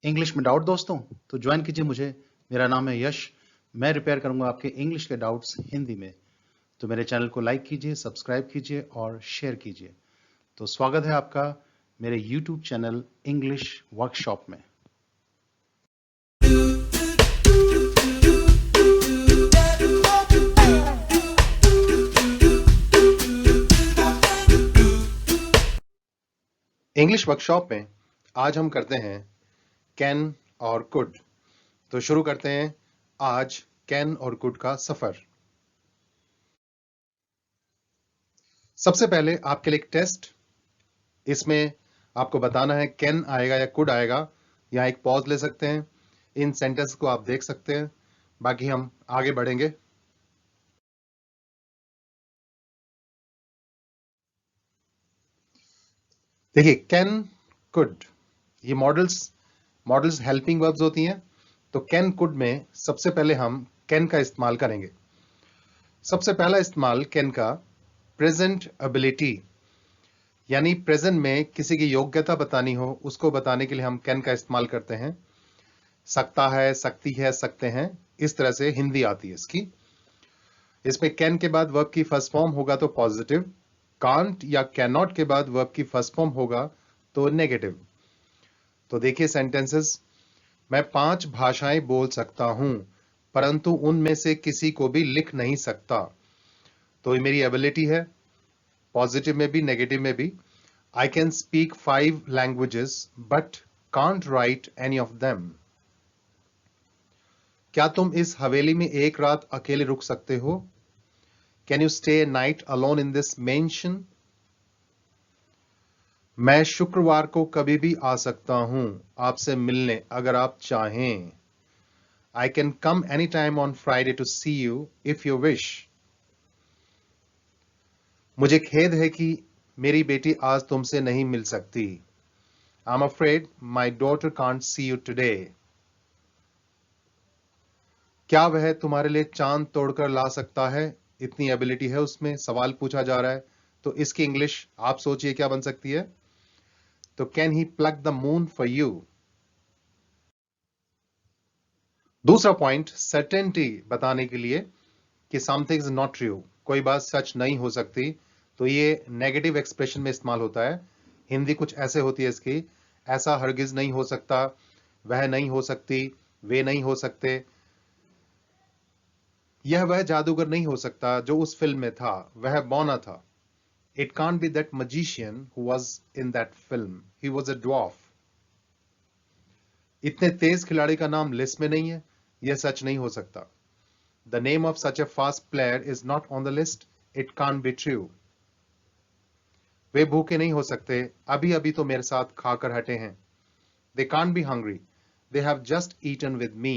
English में doubt दोस्तों तो ज्वाइन कीजिए मुझे। मेरा नाम है यश। मैं रिपेयर करूंगा आपके इंग्लिश के डाउट्स हिंदी में। तो मेरे चैनल को लाइक कीजिए, सब्सक्राइब कीजिए और शेयर कीजिए। तो स्वागत है आपका मेरे यूट्यूब चैनल इंग्लिश वर्कशॉप में। इंग्लिश वर्कशॉप में आज हम करते हैं कैन और कुड। तो शुरू करते हैं आज कैन और कुड का सफर। सबसे पहले आपके लिए एक टेस्ट। इसमें आपको बताना है कैन आएगा या कुड आएगा। यहाँ एक पॉज ले सकते हैं, इन सेंटेंस को आप देख सकते हैं, बाकी हम आगे बढ़ेंगे। देखिए कैन कुड ये मॉडल्स हेल्पिंग वर्ब्स होती हैं। तो कैन कुड में सबसे पहले हम कैन का इस्तेमाल करेंगे। सबसे पहला इस्तेमाल कैन का प्रेजेंट एबिलिटी, यानी प्रेजेंट में किसी की योग्यता बतानी हो उसको बताने के लिए हम कैन का इस्तेमाल करते हैं। सकता है, सकती है, सकते हैं, इस तरह से हिंदी आती है इसकी। इसमें कैन के बाद वर्ब की फर्स्ट फॉर्म होगा तो पॉजिटिव, कांट या कैन नॉट के बाद वर्ब की फर्स्ट फॉर्म होगा तो नेगेटिव। तो देखिए सेंटेंसेस। मैं 5 भाषाएं बोल सकता हूं परंतु उनमें से किसी को भी लिख नहीं सकता। तो ये मेरी एबिलिटी है, पॉजिटिव में भी नेगेटिव में भी। I can speak 5 languages but can't right any of them. क्या तुम इस हवेली में एक रात अकेले रुक सकते हो? Can you stay night alone in this mention? मैं शुक्रवार को कभी भी आ सकता हूं आपसे मिलने अगर आप चाहें। I can come anytime on Friday to see you if you wish. मुझे खेद है कि मेरी बेटी आज तुमसे नहीं मिल सकती। I'm afraid my daughter can't see you today. क्या वह तुम्हारे लिए चांद तोड़कर ला सकता है? इतनी एबिलिटी है उसमें, सवाल पूछा जा रहा है। तो इसकी इंग्लिश आप सोचिए क्या बन सकती है। तो can he plug the moon for you. दूसरा पॉइंट सर्टेनिटी बताने के लिए कि समथिंग इज नॉट ट्रू, कोई बात सच नहीं हो सकती। तो ये नेगेटिव एक्सप्रेशन में इस्तेमाल होता है। हिंदी कुछ ऐसे होती है इसकी, ऐसा हरगिज नहीं हो सकता, वह नहीं हो सकती, वे नहीं हो सकते, यह वह जादूगर नहीं हो सकता जो उस फिल्म में था, वह बौना था। It can't be that magician who was in that film, he was a dwarf. इतने तेज खिलाड़ी का नाम लिस्ट में नहीं है, यह सच नहीं हो सकता। The name of such a fast player is not on the list. It can't be true. वे भूखे नहीं हो सकते, अभी अभी तो मेरे साथ खाकर हटे हैं। They can't be hungry. They have just eaten with me.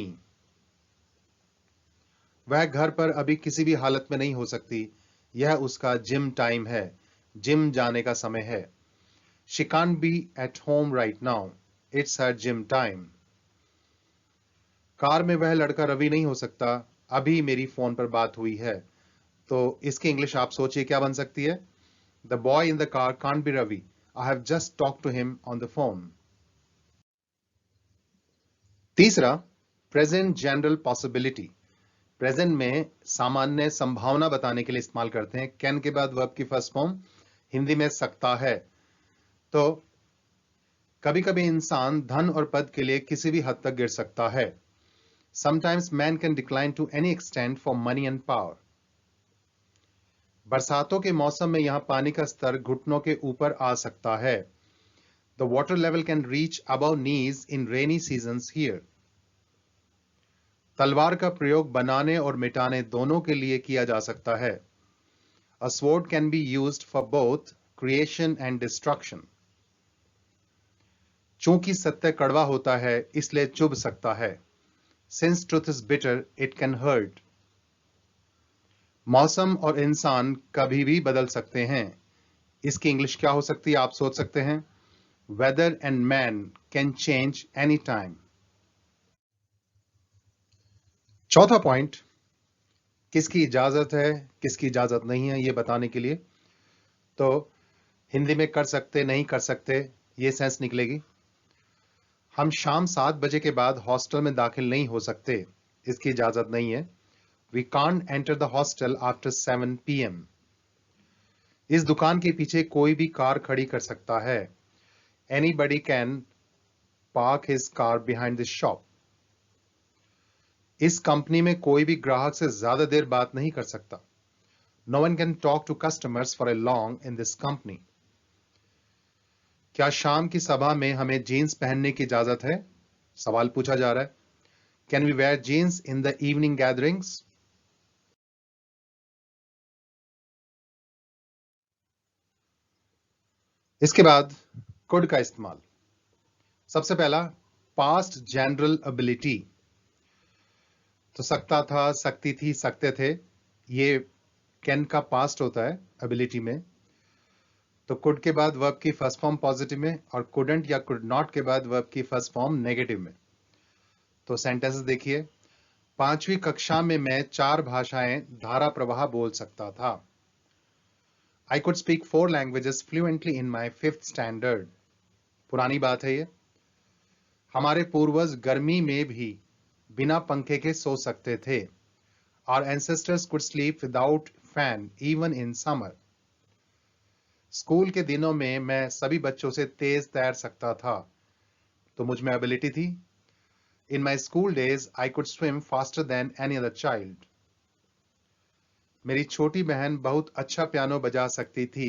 वह घर पर अभी किसी भी हालत में नहीं हो सकती, यह उसका जिम टाइम है, जिम जाने का समय है। She can't be at home right now. It's her gym time. Car में वह लड़का रवि नहीं हो सकता, अभी मेरी फोन पर बात हुई है। तो इसकी इंग्लिश आप सोचिए क्या बन सकती है। The boy in the car can't be Ravi. I have just talked to him on the phone. तीसरा, present general possibility. प्रेजेंट में सामान्य संभावना बताने के लिए इस्तेमाल करते हैं। कैन के बाद वर्ब की फर्स्ट फॉर्म, हिंदी में सकता है। तो कभी कभी इंसान धन और पद के लिए किसी भी हद तक गिर सकता है। Sometimes man can decline to any extent for money and power. बरसातों के मौसम में यहां पानी का स्तर घुटनों के ऊपर आ सकता है। The water level can reach above knees in rainy seasons here. तलवार का प्रयोग बनाने और मिटाने दोनों के लिए किया जा सकता है। A sword can be used for both creation and destruction. चूंकि सत्य कड़वा होता है इसलिए चुभ सकता है। Since truth is bitter, it can hurt. मौसम और इंसान कभी भी बदल सकते हैं। इसकी इंग्लिश क्या हो सकती है आप सोच सकते हैं। Weather and man can change anytime. चौथा पॉइंट, किसकी इजाजत है किसकी इजाजत नहीं है ये बताने के लिए। तो हिंदी में कर सकते नहीं कर सकते ये सेंस निकलेगी। हम शाम 7 बजे के बाद हॉस्टल में दाखिल नहीं हो सकते, इसकी इजाजत नहीं है। We can't enter the hostel after 7 p.m. इस दुकान के पीछे कोई भी कार खड़ी कर सकता है। Anybody can park his car behind this shop. इस कंपनी में कोई भी ग्राहक से ज्यादा देर बात नहीं कर सकता। No one can talk to customers for a long in this company. क्या शाम की सभा में हमें जीन्स पहनने की इजाजत है? सवाल पूछा जा रहा है। Can we wear jeans in the evening gatherings? इसके बाद could का इस्तेमाल। सबसे पहला past general ability, तो सकता था, सकती थी, सकते थे, ये कैन का पास्ट होता है एबिलिटी में। तो कुड के बाद वर्ब की फर्स्ट फॉर्म पॉजिटिव में और कुडंट या कुड नॉट के बाद वर्ब की फर्स्ट फॉर्म नेगेटिव में। तो सेंटेंसेस देखिए। 5वीं कक्षा में मैं 4 भाषाएं धारा प्रवाह बोल सकता था। I could speak 4 languages fluently in my 5th standard. पुरानी बात है ये। हमारे पूर्वज गर्मी में भी बिना पंखे के सो सकते थे। Our ancestors could sleep without fan even in summer. School के दिनों में मैं सभी बच्चों से तेज तैर सकता था, तो मुझ में एबिलिटी थी। In my school days, I could swim faster than any other child. मेरी छोटी बहन बहुत अच्छा पियानो बजा सकती थी,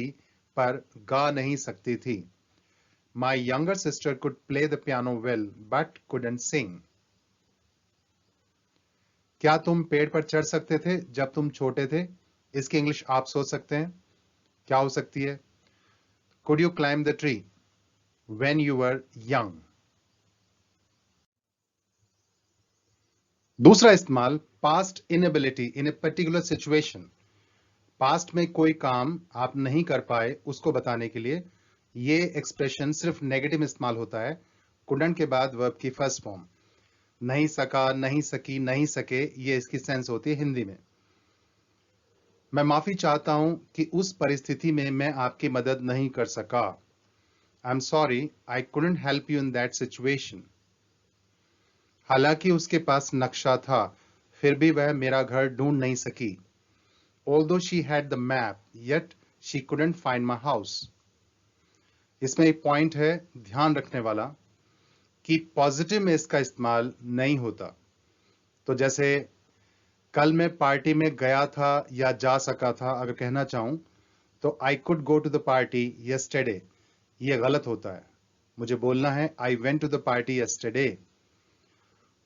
पर गा नहीं सकती थी। My younger sister could play the piano well, but couldn't sing. क्या तुम पेड़ पर चढ़ सकते थे जब तुम छोटे थे? इसकी इंग्लिश आप सोच सकते हैं, क्या हो सकती है? Could you climb the tree when you were young? दूसरा इस्तेमाल past inability in a particular situation. Past में कोई काम आप नहीं कर पाए उसको बताने के लिए ये एक्सप्रेशन सिर्फ नेगेटिव इस्तेमाल होता है। कुडंट के बाद वर्ब की फर्स्ट फॉर्म। नहीं सका, नहीं सकी, नहीं सके, ये इसकी सेंस होती है हिंदी में। मैं माफी चाहता हूं कि उस परिस्थिति में मैं आपकी मदद नहीं कर सका। I am sorry, I couldn't help you in that situation. हालांकि उसके पास नक्शा था, फिर भी वह मेरा घर ढूंढ नहीं सकी। Although she had the map, yet she couldn't find my house. इसमें एक पॉइंट है ध्यान रखने वाला कि पॉजिटिव में इसका इस्तेमाल नहीं होता। तो जैसे कल मैं पार्टी में गया था या जा सका था अगर कहना चाहूं तो I could go to the party yesterday, ये गलत होता है। मुझे बोलना है I went to the party yesterday।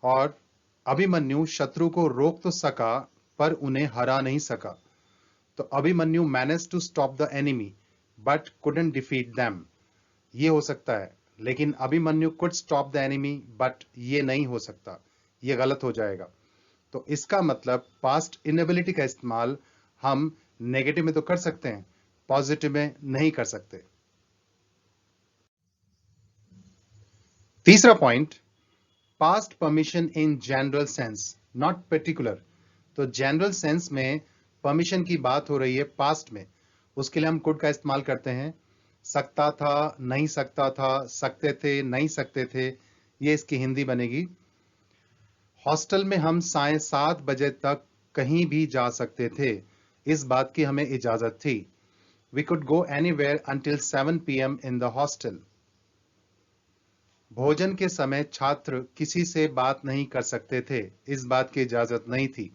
और अभिमन्यु शत्रु को रोक तो सका पर उन्हें हरा नहीं सका। तो Abhimanyu manage to stop the enemy but couldn't defeat them, ये हो सकता है। लेकिन Abhimanyu could stop the enemy but ये नहीं हो सकता, ये गलत हो जाएगा। तो इसका मतलब पास्ट इनएबिलिटी का इस्तेमाल हम नेगेटिव में तो कर सकते हैं, पॉजिटिव में नहीं कर सकते। तीसरा point, past permission in general sense not particular. तो जनरल सेंस में परमिशन की बात हो रही है पास्ट में, उसके लिए हम कुड का इस्तेमाल करते हैं। सकता था, नहीं सकता था, सकते थे, नहीं सकते थे, ये इसकी हिंदी बनेगी। हॉस्टल में हम सायं 7 बजे तक कहीं भी जा सकते थे, इस बात की हमें इजाजत थी। We could go anywhere until 7 p.m. in the hostel. भोजन के समय छात्र किसी से बात नहीं कर सकते थे, इस बात की इजाजत नहीं थी।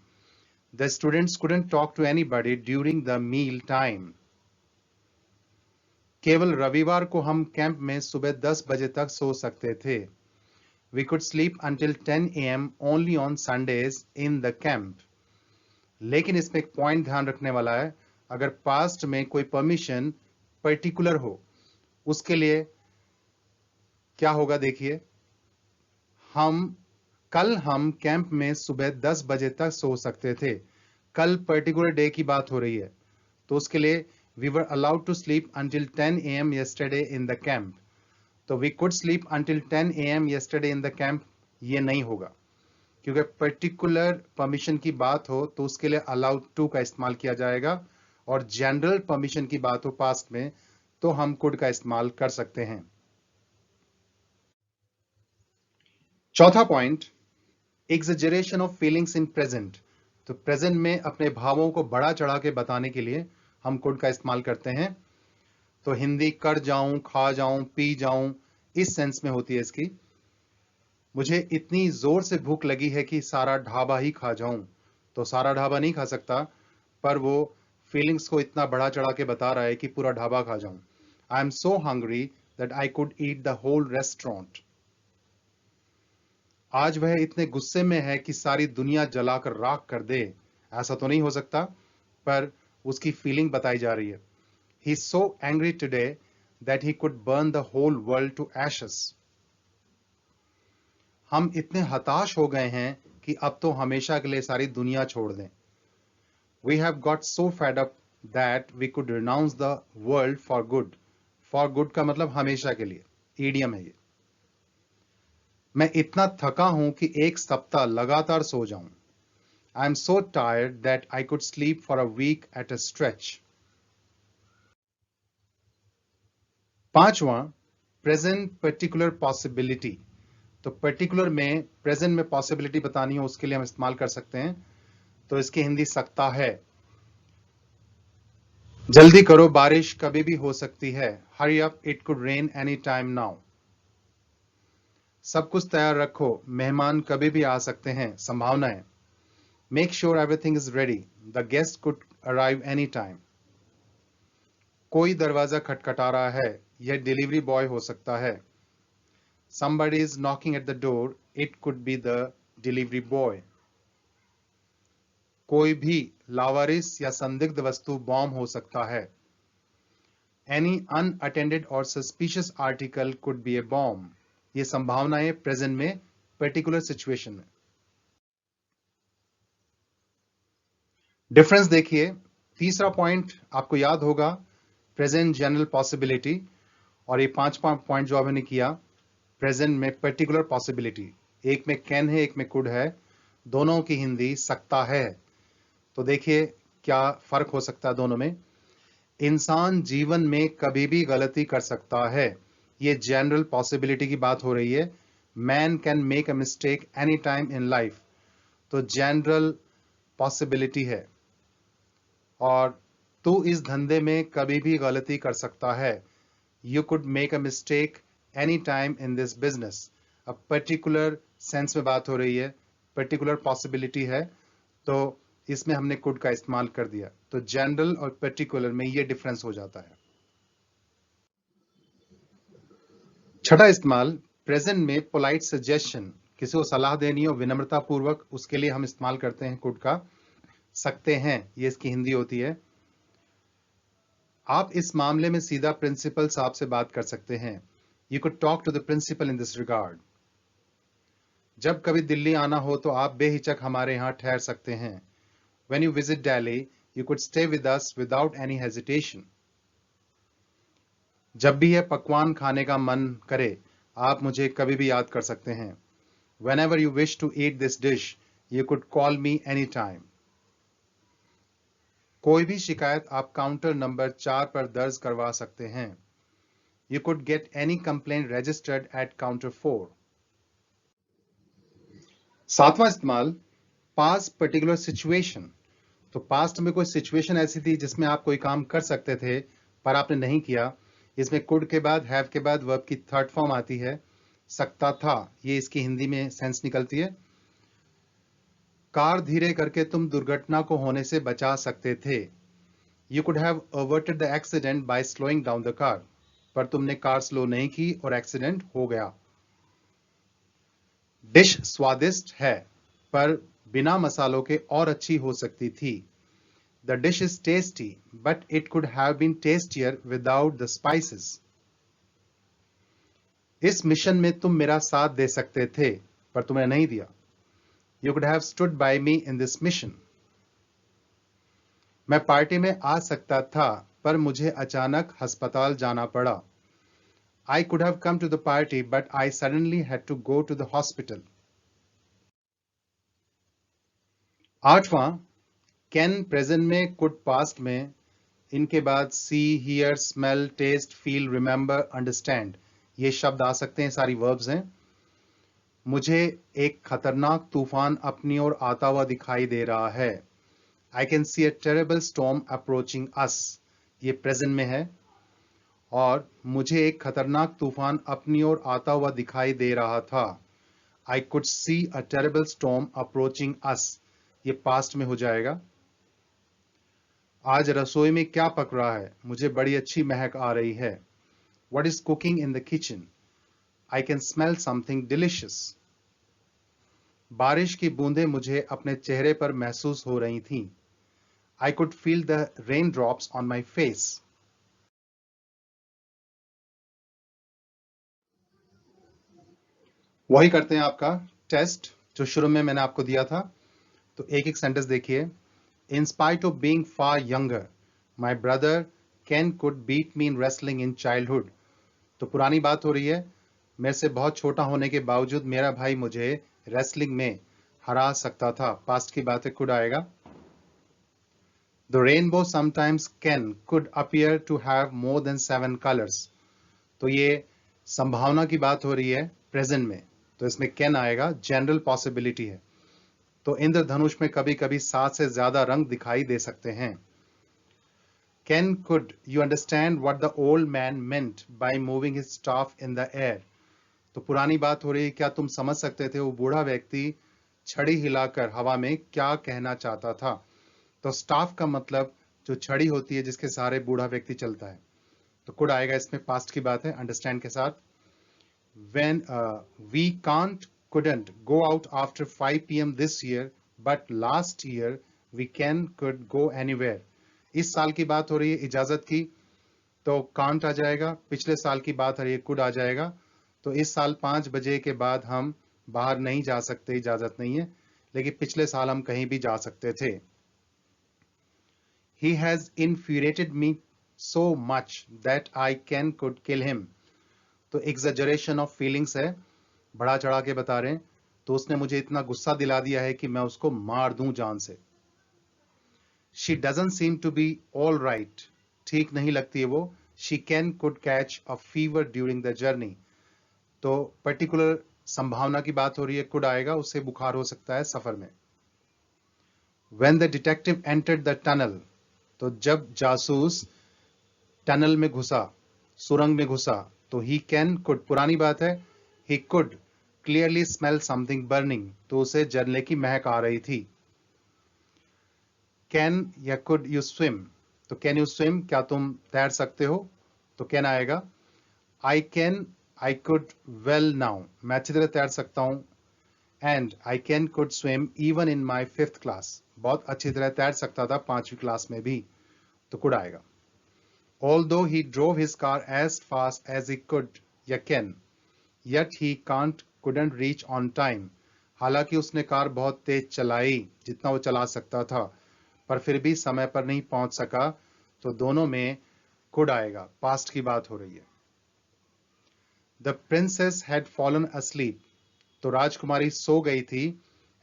The students couldn't talk to anybody during the meal time. केवल रविवार को हम कैंप में सुबह 10 बजे तक सो सकते थे। We could sleep until 10 a.m. only on Sundays in the camp. लेकिन इसमें एक पॉइंट ध्यान रखने वाला है, अगर पास्ट में कोई परमिशन पर्टिकुलर हो उसके लिए क्या होगा देखिए। कल हम कैंप में सुबह 10 बजे तक सो सकते थे, कल पर्टिकुलर डे की बात हो रही है, तो उसके लिए we were allowed to sleep until 10 a.m. yesterday in the camp. तो we could sleep until 10 a.m. yesterday in the camp, ये नहीं होगा, क्योंकि पर्टिकुलर परमिशन की बात हो तो उसके लिए allowed to का इस्तेमाल किया जाएगा, और जनरल परमिशन की बात हो पास्ट में तो हम could का इस्तेमाल कर सकते हैं। चौथा point, exaggeration of feelings in present. तो प्रेजेंट में अपने भावों को बढ़ा चढ़ा के बताने के लिए हम कुड का इस्तेमाल करते हैं। तो हिंदी कर जाऊं, खा जाऊं, पी जाऊं, इस सेंस में होती है इसकी। मुझे इतनी जोर से भूख लगी है कि सारा ढाबा ही खा जाऊं। तो सारा ढाबा नहीं खा सकता, पर वो फीलिंग्स को इतना बढ़ा चढ़ा के बता रहा है कि पूरा ढाबा खा जाऊं। I am so hungry that I could eat the whole restaurant. आज वह इतने गुस्से में है कि सारी दुनिया जलाकर राख कर दे। ऐसा तो नहीं हो सकता, पर उसकी फीलिंग बताई जा रही है। He is so angry today that he could burn the whole world to ashes. हम इतने हताश हो गए हैं कि अब तो हमेशा के लिए सारी दुनिया छोड़ दें। We have got so fed up that we could renounce the world for good. For good का मतलब हमेशा के लिए, ईडियम है ये। मैं इतना थका हूं कि एक सप्ताह लगातार सो जाऊं। I am so tired that I could sleep for a week at a stretch. पांचवा, present particular possibility। तो particular में present में possibility बतानी हो उसके लिए हम इस्तेमाल कर सकते हैं। तो इसकी हिंदी सकता है। जल्दी करो, बारिश कभी भी हो सकती है। Hurry up, it could rain any time now. सब कुछ तैयार रखो, मेहमान कभी भी आ सकते हैं, संभावना है। Make sure everything is ready. The guest could arrive any time. कोई दरवाजा खटखटा रहा है, यह डिलीवरी बॉय हो सकता है। Somebody is knocking at the door. It could be the delivery boy. कोई भी लावारिस या संदिग्ध वस्तु बॉम्ब हो सकता है। Any unattended or suspicious article could be a bomb. ये संभावना है प्रेजेंट में पर्टिकुलर सिचुएशन में। डिफरेंस देखिए, तीसरा पॉइंट आपको याद होगा, प्रेजेंट जनरल पॉसिबिलिटी, और ये पांचवा पॉइंट जो आपने किया, प्रेजेंट में पर्टिकुलर पॉसिबिलिटी। एक में कैन है, एक में कुड है, दोनों की हिंदी सकता है। तो देखिए क्या फर्क हो सकता है दोनों में। इंसान जीवन में कभी भी गलती कर सकता है, ये जनरल पॉसिबिलिटी की बात हो रही है। Man can make a mistake any time in life, तो जनरल पॉसिबिलिटी है। और तू इस धंधे में कभी भी गलती कर सकता है, you could make a mistake any time in this business. अब पर्टिकुलर सेंस में बात हो रही है, पर्टिकुलर पॉसिबिलिटी है, तो इसमें हमने कुड का इस्तेमाल कर दिया। तो जनरल और पर्टिकुलर में ये डिफरेंस हो जाता है। छठा इस्तेमाल, प्रेजेंट में पोलाइट सजेशन, किसी को सलाह देनी हो विनम्रता पूर्वक, उसके लिए हम इस्तेमाल करते हैं कुड का। सकते हैं, ये इसकी हिंदी होती है। आप इस मामले में सीधा प्रिंसिपल साहब से बात कर सकते हैं। You could talk to the principal in this regard. जब कभी दिल्ली आना हो तो आप बेहिचक हमारे यहाँ ठहर सकते हैं। When you visit Delhi, you could stay with us without any hesitation. जब भी यह पकवान खाने का मन करे, आप मुझे कभी भी याद कर सकते हैं। Whenever you wish to eat this dish, you could call me anytime. कोई भी शिकायत आप काउंटर नंबर 4 पर दर्ज करवा सकते हैं। You could get any complaint registered at counter 4. सातवां इस्तेमाल, past particular situation। तो पास्ट में कोई सिचुएशन ऐसी थी जिसमें आप कोई काम कर सकते थे पर आपने नहीं किया। इसमें कुड के बाद, हैव के बाद वर्ब की थर्ड फॉर्म आती है, सकता था। ये इसकी हिंदी में सेंस निकलती है। कार धीरे करके तुम दुर्घटना को होने से बचा सकते थे। You could have averted the accident by slowing down the car, पर तुमने कार स्लो नहीं की और एक्सीडेंट हो गया। डिश स्वादिष्ट है, पर बिना मसालों के और अच्छी हो सकती थी। The dish is tasty, but it could have been tastier without the spices. इस मिशन में तुम मेरा साथ दे सकते थे, पर तुमने नहीं दिया। You could have stood by me in this mission. मैं पार्टी में आ सकता था, पर मुझे अचानक अस्पताल जाना पड़ा। I could have come to the party, but I suddenly had to go to the hospital. आठवां, कैन प्रेजेंट में, कुड पास्ट में, इनके बाद see, hear, smell, taste, feel, remember, understand, ये शब्द आ सकते हैं, सारी वर्ब्स हैं। मुझे एक खतरनाक तूफान अपनी ओर आता हुआ दिखाई दे रहा है। I can see a terrible storm approaching us. ये प्रेजेंट में है और मुझे एक खतरनाक तूफान अपनी ओर आता हुआ दिखाई दे रहा था। I could see a terrible storm approaching us. ये पास्ट में हो जाएगा। आज रसोई में क्या पक रहा है? मुझे बड़ी अच्छी महक आ रही है। What is cooking in the kitchen? I can smell something delicious. बारिश की बूंदें मुझे अपने चेहरे पर महसूस हो रही थीं। I could feel the raindrops on my face. वही करते हैं आपका टेस्ट जो शुरू में मैंने आपको दिया था। तो एक एक सेंटेंस देखिए। In spite of being far younger, my brother Ken could beat me in wrestling in childhood. तो पुरानी बात हो रही है। मेरे से बहुत छोटा होने के बावजूद मेरा भाई मुझे रेसलिंग में हरा सकता था। पास्ट की बात है, could आएगा। The rainbow sometimes could appear to have more than 7 colors. तो ये संभावना की बात हो रही है प्रेजेंट में, तो इसमें कैन आएगा, जनरल पॉसिबिलिटी है। तो इंद्रधनुष में कभी कभी 7 से ज्यादा रंग दिखाई दे सकते हैं। Can could you understand what the old man meant by moving his staff in the air? तो पुरानी बात हो रही है, क्या तुम समझ सकते थे वो बूढ़ा व्यक्ति छड़ी हिलाकर हवा में क्या कहना चाहता था? तो स्टाफ का मतलब जो छड़ी होती है जिसके सहारे बूढ़ा व्यक्ति चलता है। तो कुड आएगा, इसमें पास्ट की बात है अंडरस्टैंड के साथ। When we couldn't go out after 5 p.m. this year, but last year we could go anywhere. इस साल की बात हो रही है इजाजत की, तो कांट आ जाएगा। पिछले साल की बात हो रही है, कुड आ जाएगा। तो इस साल 5 बजे के बाद हम बाहर नहीं जा सकते, इजाजत नहीं है, लेकिन पिछले साल हम कहीं भी जा सकते थे। He has infuriated me so much that I could kill him. तो exaggeration of feelings है, बढ़ा चढ़ा के बता रहे हैं। तो उसने मुझे इतना गुस्सा दिला दिया है कि मैं उसको मार दूं जान से। She doesn't seem to be all right. ठीक नहीं लगती है वो। She could catch a fever during the journey. तो पर्टिकुलर संभावना की बात हो रही है, कुड आएगा, उससे बुखार हो सकता है सफर में। When the detective entered the tunnel, तो जब जासूस टनल में घुसा, सुरंग में घुसा, तो he could पुरानी बात है, he could clearly smell something burning, तो उसे जलने की महक आ रही थी। Can या could you swim? तो can you swim, क्या तुम तैर सकते हो? तो can आएगा। I could well now, मैं अच्छी तरह तैर सकता हूं। And I could swim even in my 5th class, बहुत अच्छी तरह तैर सकता था 5वीं क्लास में भी। तो could आएगा। Although he drove his car as fast as he could, या can, yet he couldn't reach on time. हालांकि उसने कार बहुत तेज चलाई, जितना वो चला सकता था, पर फिर भी समय पर नहीं पहुंच सका। तो दोनों में could आएगा, पास्ट की बात हो रही है। The princess had fallen asleep. तो राजकुमारी सो गई थी।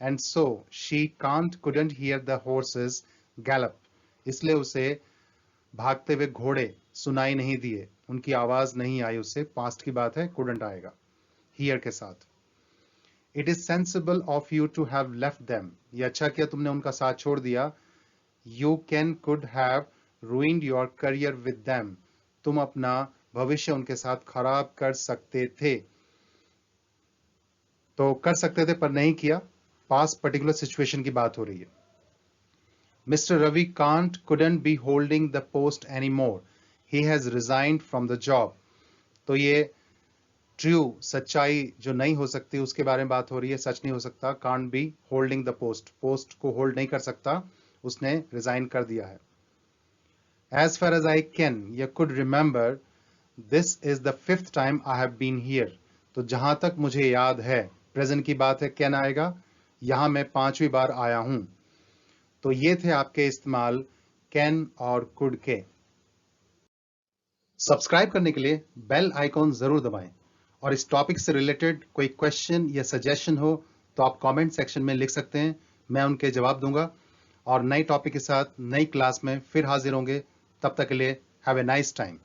And so she couldn't hear the horses gallop. इसलिए उसे भागते हुए घोड़े सुनाई नहीं दिए, उनकी आवाज नहीं आई उससे। पास्ट की बात है, couldn't आएगा hear के साथ। It is sensible of you to have left them. ये अच्छा किया तुमने उनका साथ छोड़ दिया। You could have ruined your career with them. तुम अपना भविष्य उनके साथ खराब कर सकते थे। तो कर सकते थे पर नहीं किया, पास पर्टिकुलर सिचुएशन की बात हो रही है। Mr. Ravi couldn't be holding the post anymore. He has resigned from the job. तो ये ट्रू, सच्चाई जो नहीं हो सकती उसके बारे में बात हो रही है। सच नहीं हो सकता, can't be holding the post, post को होल्ड नहीं कर सकता, उसने रिजाइन कर दिया है। As far as I can, या could remember, this is the 5th time I have been here. तो जहां तक मुझे याद है, प्रेजेंट की बात है, कैन आएगा। यहां मैं 5वीं बार आया हूं। तो ये थे आपके इस्तेमाल कैन और कुड के। सब्सक्राइब करने के लिए बेल आइकॉन जरूर दबाएं और इस टॉपिक से रिलेटेड कोई क्वेश्चन या सजेशन हो तो आप कमेंट सेक्शन में लिख सकते हैं, मैं उनके जवाब दूंगा। और नई टॉपिक के साथ नई क्लास में फिर हाजिर होंगे। तब तक के लिए हैव ए नाइस टाइम।